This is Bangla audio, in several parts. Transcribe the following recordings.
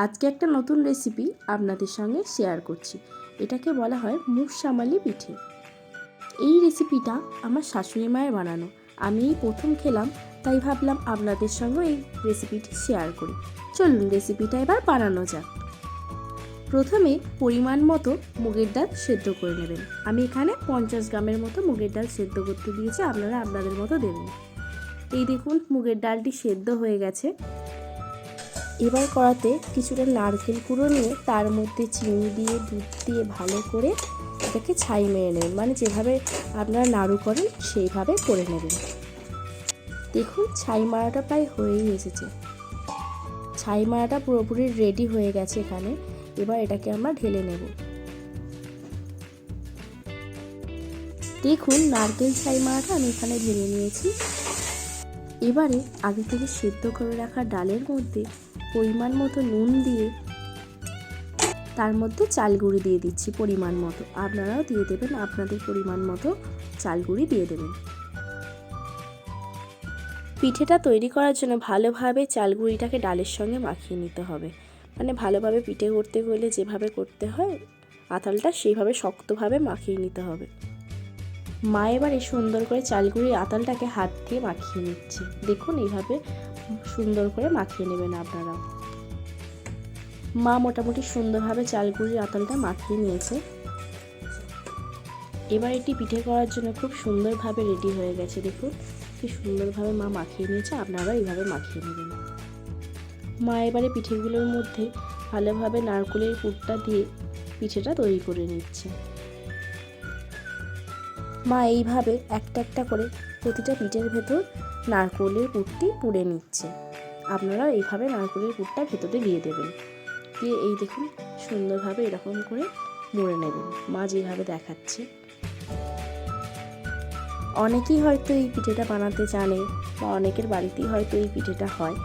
আজকে একটা নতুন রেসিপি আপনাদের সঙ্গে শেয়ার করছি। এটাকে বলা হয় মুগ সামালি পিঠে। এই রেসিপিটা আমার শাশুড়ি মায়ের বানানো। আমি এই প্রথম খেলাম, তাই ভাবলাম আপনাদের সঙ্গে এই রেসিপিটি শেয়ার করি। চলুন রেসিপিটা এবার বানানো যাক। প্রথমে পরিমাণ মতো মুগের ডাল সেদ্ধ করে নেবেন। আমি এখানে 50 গ্রামের মতো মুগের ডাল সেদ্ধ করতে দিয়েছি, আপনারা আপনাদের মতো দেবেন। এই দেখুন মুগের ডালটি সেদ্ধ হয়ে গেছে। এবার কড়াতে কিছুটা নারকেল কুড়ো নিয়ে তার মধ্যে চিনি দিয়ে দুধ দিয়ে ভালো করে এটাকে ছাই মেরে নেবেন, মানে যেভাবে আপনারা নাড়ু করেন সেইভাবে করে নেবেন। দেখুন ছাই মারাটা প্রায় হয়েই এসেছে। ছাই মারাটা পুরোপুরি রেডি হয়ে গেছে এখানে। এবার এটাকে আমরা ঢেলে নেব। দেখুন নারকেল ছাই মারাটা আমি এখানে ঢেলে নিয়েছি। এবারে আগে থেকে সেদ্ধ করে রাখা ডালের মধ্যে পরিমাণ মতো নুন দিয়ে তার মধ্যে চাল গুঁড়ি দিয়ে দিচ্ছি পরিমাণ মতো। আপনারাও দিয়ে দেবেন, আপনাদের পরিমাণ মতো চাল গুঁড়ি দিয়ে দেবেন। পিঠেটা তৈরি করার জন্য ভালোভাবে চাল গুঁড়িটাকে ডালের সঙ্গে মাখিয়ে নিতে হবে। মানে ভালোভাবে পিঠে করতে গেলে যেভাবে করতে হয় আতালটা সেইভাবে শক্তভাবে মাখিয়ে নিতে হবে। মা এবারে সুন্দর করে চাল গুঁড়ির আতালটাকে হাত দিয়ে মাখিয়ে নিচ্ছে। দেখুন এইভাবে সুন্দর করে মাখিয়ে নেবেন আপনারা। মা মোটামুটি সুন্দরভাবে চাল গুঁড়ির আতালটা মাখিয়ে নিয়েছে। এবার এটি পিঠে করার জন্য খুব সুন্দরভাবে রেডি হয়ে গেছে। দেখুন কি সুন্দরভাবে মা মাখিয়ে নিয়েছে, আপনারাও এইভাবে মাখিয়ে নেবেন। মা এবারে পিঠেগুলোর মধ্যে ভালোভাবে নারকেলের পুরটা দিয়ে পিঠেটা তৈরি করে নিচ্ছে। মা এইভাবে একটা একটা করে প্রতিটা পিঠের ভেতর নারকেলের পুরটি পুড়ে নিচ্ছে। আপনারা এইভাবে নারকেলের পুরটা ভেতরে দিয়ে দেবেন। দিয়ে এই দেখুন সুন্দরভাবে এরকম করে মুড়ে নেবেন মা যেভাবে দেখাচ্ছে। অনেকেই হয়তো এই পিঠেটা বানাতে জানে বা অনেকের বাড়িতেই হয়তো এই পিঠেটা হয়,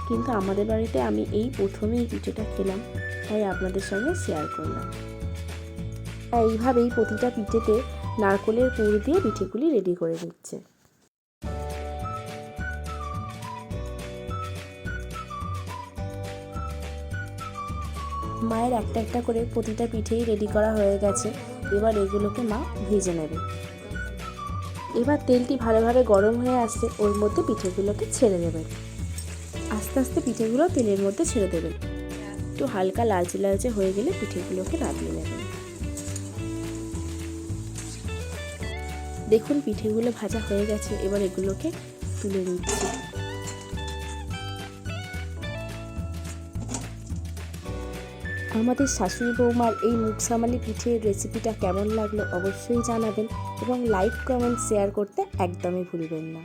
কিন্তু আমাদের বাড়িতে আমি এই প্রথমে এই পিঠেটা খেলাম, তাই আপনাদের সঙ্গে শেয়ার করলাম। এইভাবেই প্রতিটা পিঠেতে নারকেলের পুর দিয়ে পিঠেগুলি রেডি করে নিচ্ছে। মায়ের একটা একটা করে প্রতিটা পিঠেই রেডি করা হয়ে গেছে। এবার এগুলোকে মা ভেজে নেবে। এবার তেলটি ভালোভাবে গরম হয়ে আসছে, ওর মধ্যে পিঠেগুলোকে ছেড়ে দেবেন। আস্তে আস্তে পিঠেগুলো তেলের মধ্যে ছেড়ে দেবেন। একটু হালকা লালচে লালচে হয়ে গেলে পিঠেগুলোকে নামিয়ে নেবেন। দেখুন পিঠেগুলো ভাজা হয়ে গেছে, এবার এগুলোকে তুলে নিচ্ছি। আমাদের শাশুড়ি বৌমার এই মুগ সামালি পিঠের রেসিপিটা কেমন লাগলো অবশ্যই জানাবেন এবং লাইক কমেন্ট শেয়ার করতে একদমই ভুলবেন না।